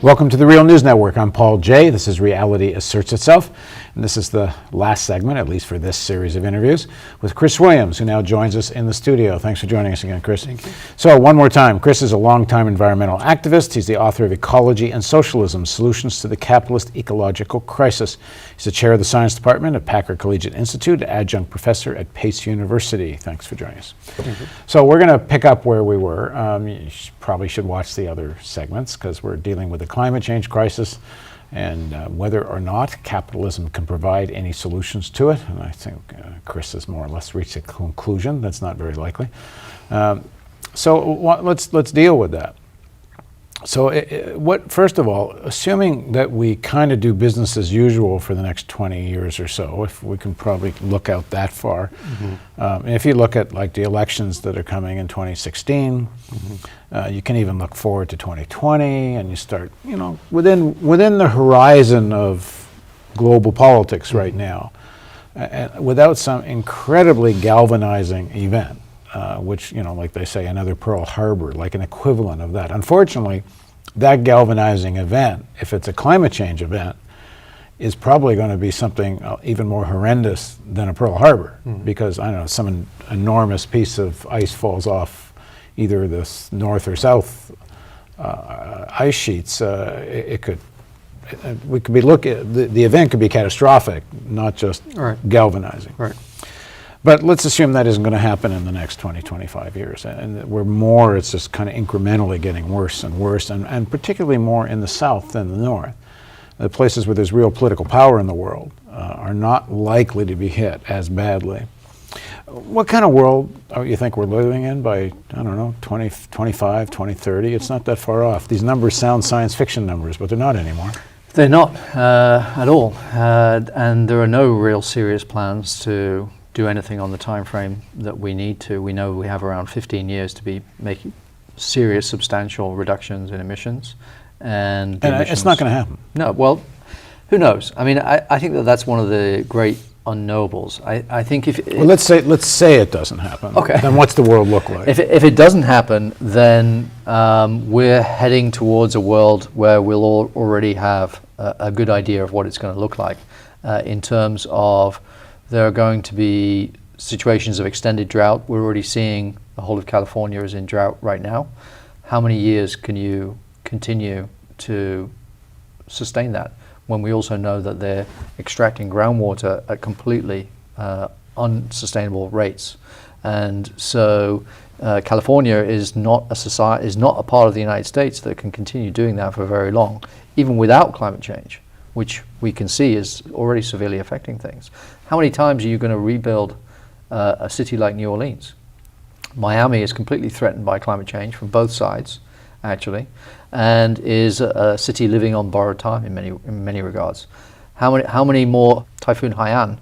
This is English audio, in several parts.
Welcome to the Real News Network. I'm Paul Jay. This is Reality Asserts Itself. And this is the last segment, at least for this series of interviews, with Chris Williams, who now joins us in the studio. Thanks for joining us again, Chris. Thank you. So one more time, Chris is a longtime environmental activist. He's the author of Ecology and Socialism, Solutions to the Capitalist Ecological Crisis. He's the chair of the science department at Packard Collegiate Institute, adjunct professor at Pace University. Thanks for joining us. Thank you. So we're going to pick up where we were. You probably should watch the other segments because we're dealing with the climate change crisis and whether or not capitalism can provide any solutions to it. And I think Chris has more or less reached a conclusion. That's not very likely. Let's deal with that. So first of all, assuming that we kind of do business as usual for the next 20 years or so, if we can probably look out that far. And if you look at like the elections that are coming in 2016, you can even look forward to 2020 and you start, within the horizon of global politics right now, without some incredibly galvanizing event. Which, like they say, another Pearl Harbor, like an equivalent of that. Unfortunately, that galvanizing event, if it's a climate change event, is probably going to be something even more horrendous than a Pearl Harbor, because, I don't know, some enormous piece of ice falls off either the north or south ice sheets. The event could be catastrophic, not just galvanizing. Right. But let's assume that isn't going to happen in the next 20, 25 years. And it's just kind of incrementally getting worse and worse, and particularly more in the south than the north. The places where there's real political power in the world are not likely to be hit as badly. What kind of world you think we're living in by, 2025, 2030? It's not that far off. These numbers sound science fiction numbers, but they're not anymore. They're not at all. And there are no real serious plans to do anything on the time frame that we need to. We know we have around 15 years to be making serious, substantial reductions in emissions. And it's not going to happen. No, well, who knows? I mean, I think that's one of the great unknowables. I think let's say it doesn't happen. Okay. Then what's the world look like? If it doesn't happen, then we're heading towards a world where we'll already have a good idea of what it's going to look like in terms of there are going to be situations of extended drought. We're already seeing the whole of California is in drought right now. How many years can you continue to sustain that when we also know that they're extracting groundwater at completely unsustainable rates? And so California is not a part of the United States that can continue doing that for very long, even without climate change, which we can see is already severely affecting things. How many times are you going to rebuild a city like New Orleans? Miami is completely threatened by climate change from both sides, actually, and is a city living on borrowed time in many regards. How many more Typhoon Haiyan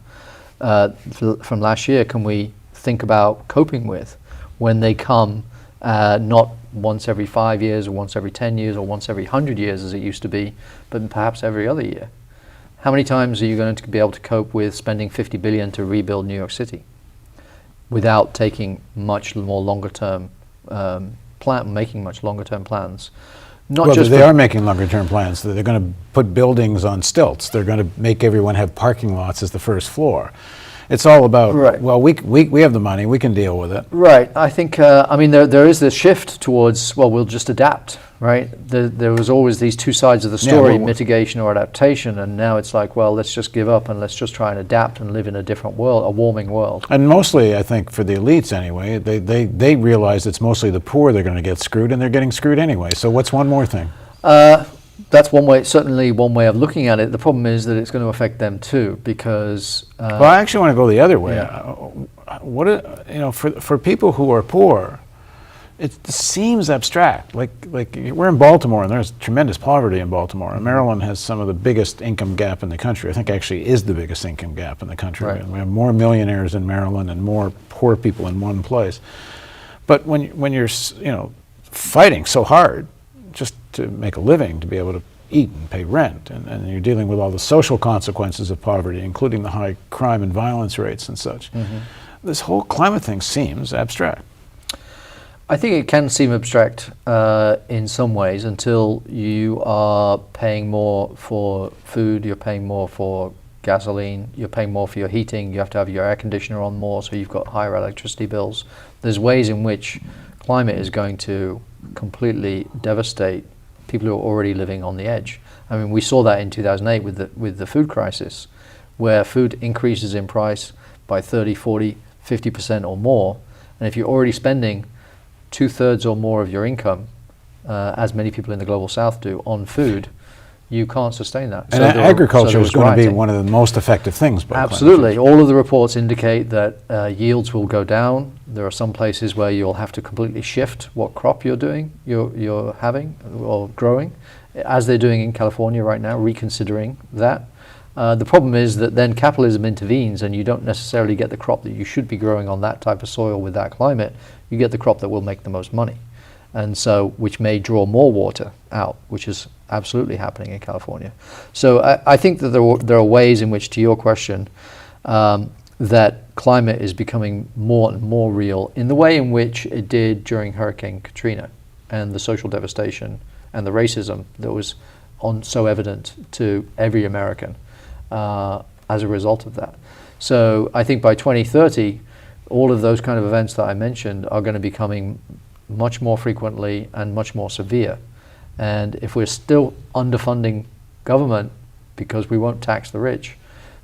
from last year can we think about coping with when they come not once every 5 years or once every 10 years or once every 100 years as it used to be, but perhaps every other year? How many times are you going to be able to cope with spending $50 billion to rebuild New York City without taking much more longer-term making much longer-term plans? They are making longer-term plans. They're going to put buildings on stilts. They're going to make everyone have parking lots as the first floor. It's all about, well, we have the money, we can deal with it. Right. I think, there is this shift towards, we'll just adapt, right? There was always these two sides of the story, mitigation or adaptation, and now it's like, well, let's just give up and let's just try and adapt and live in a different world, a warming world. And mostly, I think, for the elites anyway, they realize it's mostly the poor they're going to get screwed, and they're getting screwed anyway. So what's one more thing? That's one way, certainly one way of looking at it. The problem is that it's going to affect them too, because. Well, I actually want to go the other way. Yeah. For people who are poor, it seems abstract. Like we're in Baltimore, and there's tremendous poverty in Baltimore. And Maryland has some of the biggest income gap in the country. I think actually is the biggest income gap in the country. Right. We have more millionaires in Maryland and more poor people in one place. But when you're fighting so hard just to make a living, to be able to eat and pay rent, and you're dealing with all the social consequences of poverty, including the high crime and violence rates and such. This whole climate thing seems abstract. I think it can seem abstract in some ways until you are paying more for food, you're paying more for gasoline, you're paying more for your heating, you have to have your air conditioner on more, so you've got higher electricity bills. There's ways in which climate is going to completely devastate people who are already living on the edge. I mean, we saw that in 2008 with the food crisis, where food increases in price by 30, 40, 50% or more. And if you're already spending 2/3 or more of your income, as many people in the global south do, on food, you can't sustain that. And agriculture is going to be one of the most effective things. Absolutely. All of the reports indicate that yields will go down. There are some places where you'll have to completely shift what crop you're having or growing, as they're doing in California right now, reconsidering that. The problem is that then capitalism intervenes and you don't necessarily get the crop that you should be growing on that type of soil with that climate. You get the crop that will make the most money. And so, which may draw more water out, which is absolutely happening in California. So I think that there are ways in which, to your question, that climate is becoming more and more real in the way in which it did during Hurricane Katrina and the social devastation and the racism that was so evident to every American as a result of that. So I think by 2030, all of those kind of events that I mentioned are going to be coming much more frequently and much more severe. And if we're still underfunding government because we won't tax the rich,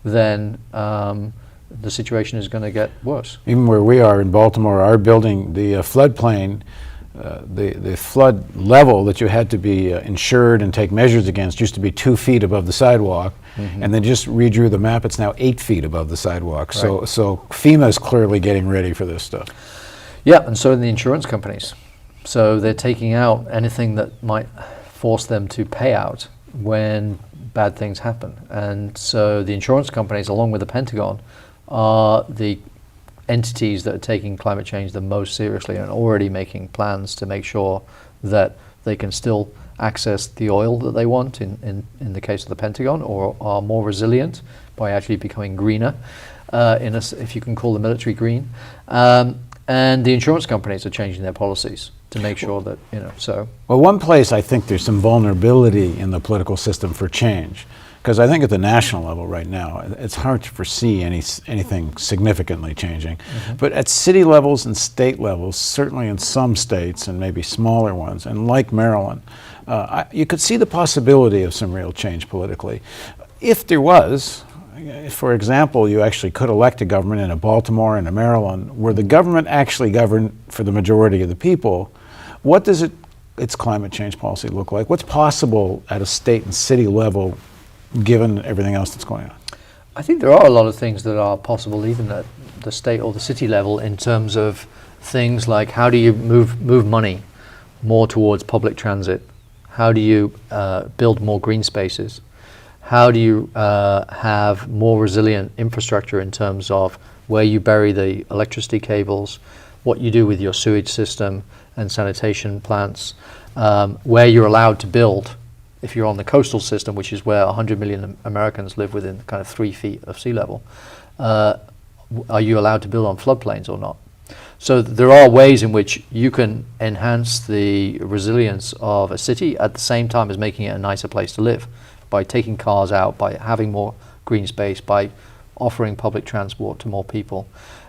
then the situation is going to get worse. Even where we are in Baltimore, our building, the floodplain, the flood level that you had to be insured and take measures against used to be 2 feet above the sidewalk, and they just redrew the map. It's now 8 feet above the sidewalk. Right. So FEMA is clearly getting ready for this stuff. Yeah, and so are the insurance companies. So they're taking out anything that might force them to pay out when bad things happen. And so the insurance companies, along with the Pentagon, are the entities that are taking climate change the most seriously and already making plans to make sure that they can still access the oil that they want in the case of the Pentagon, or are more resilient by actually becoming greener, if you can call the military green. And the insurance companies are changing their policies to make sure that, so. Well, one place I think there's some vulnerability in the political system for change, because I think at the national level right now, it's hard to foresee anything significantly changing. But at city levels and state levels, certainly in some states and maybe smaller ones, and like Maryland, you could see the possibility of some real change politically. If there was, for example, you actually could elect a government in a Baltimore and a Maryland where the government actually governed for the majority of the people, what does its climate change policy look like? What's possible at a state and city level given everything else that's going on? I think there are a lot of things that are possible even at the state or the city level in terms of things like how do you move money more towards public transit? How do you build more green spaces? How do you have more resilient infrastructure in terms of where you bury the electricity cables, what you do with your sewage system and sanitation plants, where you're allowed to build? If you're on the coastal system, which is where 100 million Americans live within kind of 3 feet of sea level, are you allowed to build on floodplains or not? So there are ways in which you can enhance the resilience of a city at the same time as making it a nicer place to live, by taking cars out, by having more green space, by offering public transport to more people.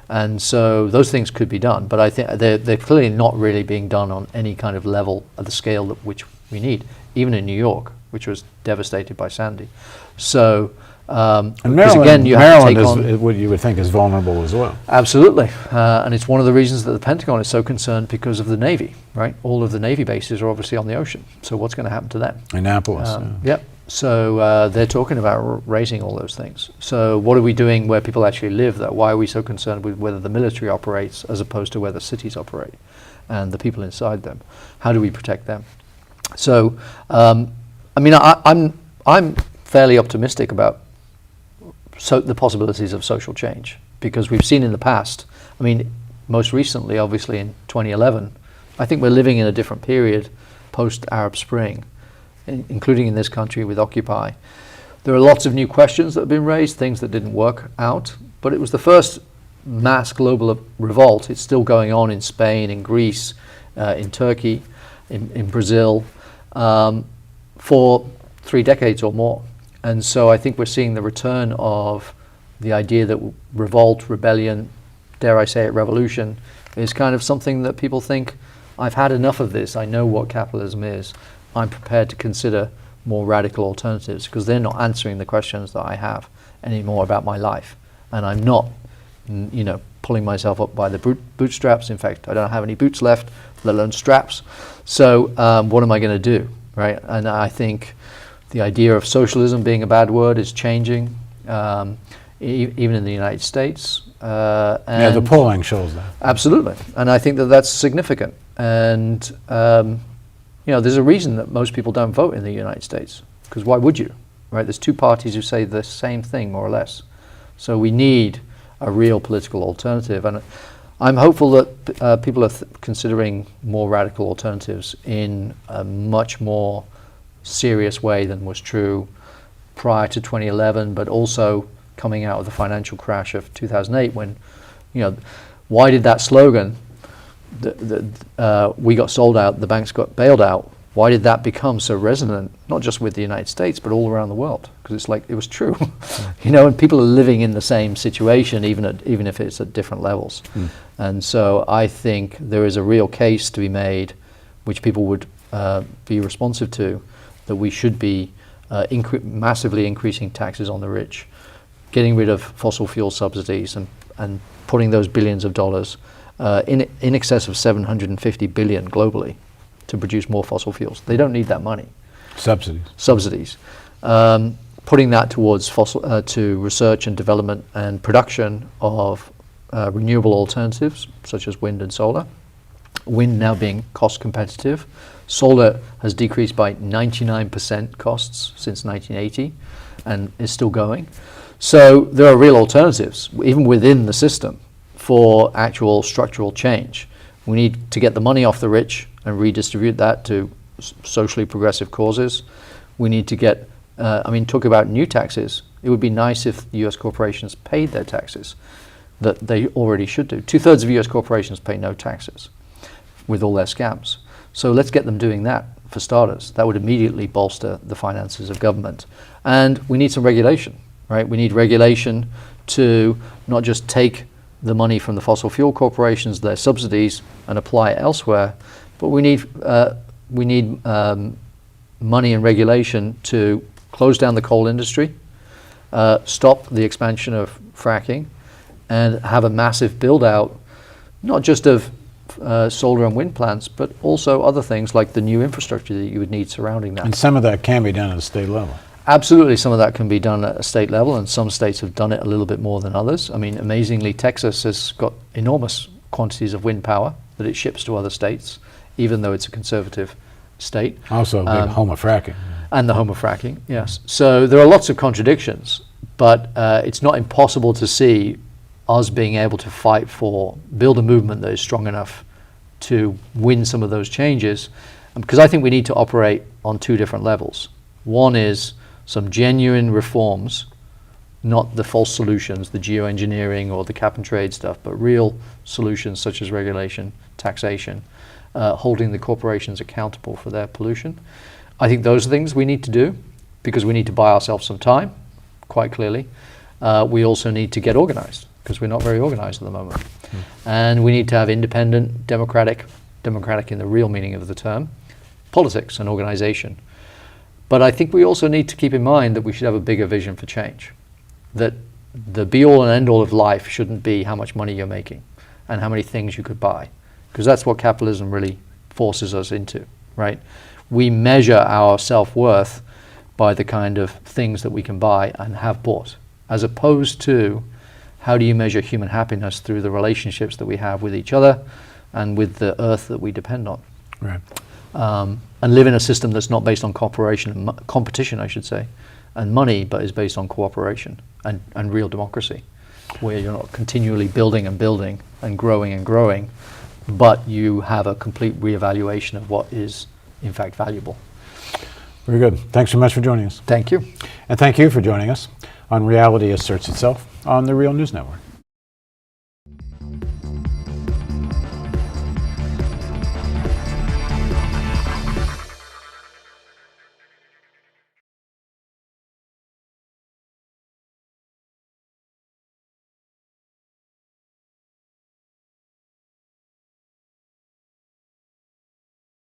And so those things could be done, but I think they're clearly not really being done on any kind of level at the scale that which we need, even in New York, which was devastated by Sandy. So, and Maryland, again, you have to take is what you would think is vulnerable as well. Absolutely, and it's one of the reasons that the Pentagon is so concerned because of the Navy, right? All of the Navy bases are obviously on the ocean, so what's going to happen to them? Annapolis. Yep. So they're talking about raising all those things. So what are we doing where people actually live, though? Why are we so concerned with whether the military operates as opposed to where the cities operate and the people inside them? How do we protect them? So, I mean, I'm fairly optimistic about the possibilities of social change, because we've seen in the past, I mean, most recently, obviously in 2011, I think we're living in a different period post-Arab Spring, including in this country with Occupy. There are lots of new questions that have been raised, things that didn't work out, but it was the first mass global revolt. It's still going on in Spain, in Greece, in Turkey, in Brazil, for 3 decades or more. And so I think we're seeing the return of the idea that revolt, rebellion, dare I say it, revolution, is kind of something that people think, I've had enough of this, I know what capitalism is, I'm prepared to consider more radical alternatives, because they're not answering the questions that I have anymore about my life. And I'm not, pulling myself up by the bootstraps. In fact, I don't have any boots left, let alone straps. So what am I going to do, right? And I think the idea of socialism being a bad word is changing, even in the United States. And the polling shows that. Absolutely. And I think that that's significant. And, there's a reason that most people don't vote in the United States, because why would you, right? There's 2 parties who say the same thing, more or less. So we need a real political alternative. And I'm hopeful that people are considering more radical alternatives in a much more serious way than was true prior to 2011, but also coming out of the financial crash of 2008 when, why did that slogan, we got sold out, the banks got bailed out, why did that become so resonant, not just with the United States, but all around the world? Because it's like, it was true. And people are living in the same situation, even if it's at different levels. And so I think there is a real case to be made, which people would be responsive to, that we should be massively increasing taxes on the rich, getting rid of fossil fuel subsidies and putting those billions of dollars in excess of 750 billion globally to produce more fossil fuels. They don't need that money. Subsidies. Putting that towards to research and development and production of renewable alternatives such as wind and solar. Wind now being cost competitive. Solar has decreased by 99% costs since 1980 and is still going. So there are real alternatives, even within the system, for actual structural change. We need to get the money off the rich and redistribute that to socially progressive causes. We need to get, talk about new taxes. It would be nice if US corporations paid their taxes that they already should do. 2/3 of US corporations pay no taxes with all their scams. So let's get them doing that for starters. That would immediately bolster the finances of government. And we need some regulation, right? We need regulation to not just take the money from the fossil fuel corporations, their subsidies, and apply it elsewhere, but we need money and regulation to close down the coal industry, stop the expansion of fracking, and have a massive build out, not just of solar and wind plants, but also other things like the new infrastructure that you would need surrounding that. And some of that can be done at a state level. Absolutely, some of that can be done at a state level, and some states have done it a little bit more than others. I mean, amazingly, Texas has got enormous quantities of wind power that it ships to other states, even though it's a conservative state. Also a big home of fracking. And the home of fracking, yes. So there are lots of contradictions, but it's not impossible to see us being able to build a movement that is strong enough to win some of those changes. Because I think we need to operate on 2 different levels. One is some genuine reforms, not the false solutions, the geoengineering or the cap and trade stuff, but real solutions such as regulation, taxation, holding the corporations accountable for their pollution. I think those are things we need to do because we need to buy ourselves some time, quite clearly. We also need to get organized because we're not very organized at the moment. And we need to have independent, democratic in the real meaning of the term, politics and organization. But I think we also need to keep in mind that we should have a bigger vision for change. That the be-all and end-all of life shouldn't be how much money you're making and how many things you could buy. Because that's what capitalism really forces us into, right? We measure our self-worth by the kind of things that we can buy and have bought, as opposed to how do you measure human happiness through the relationships that we have with each other and with the earth that we depend on. Right. And live in a system that's not based on competition, I should say, and money, but is based on cooperation and real democracy, where you're not continually building and growing, but you have a complete reevaluation of what is, in fact, valuable. Very good. Thanks so much for joining us. Thank you. And thank you for joining us on Reality Asserts Itself on the Real News Network.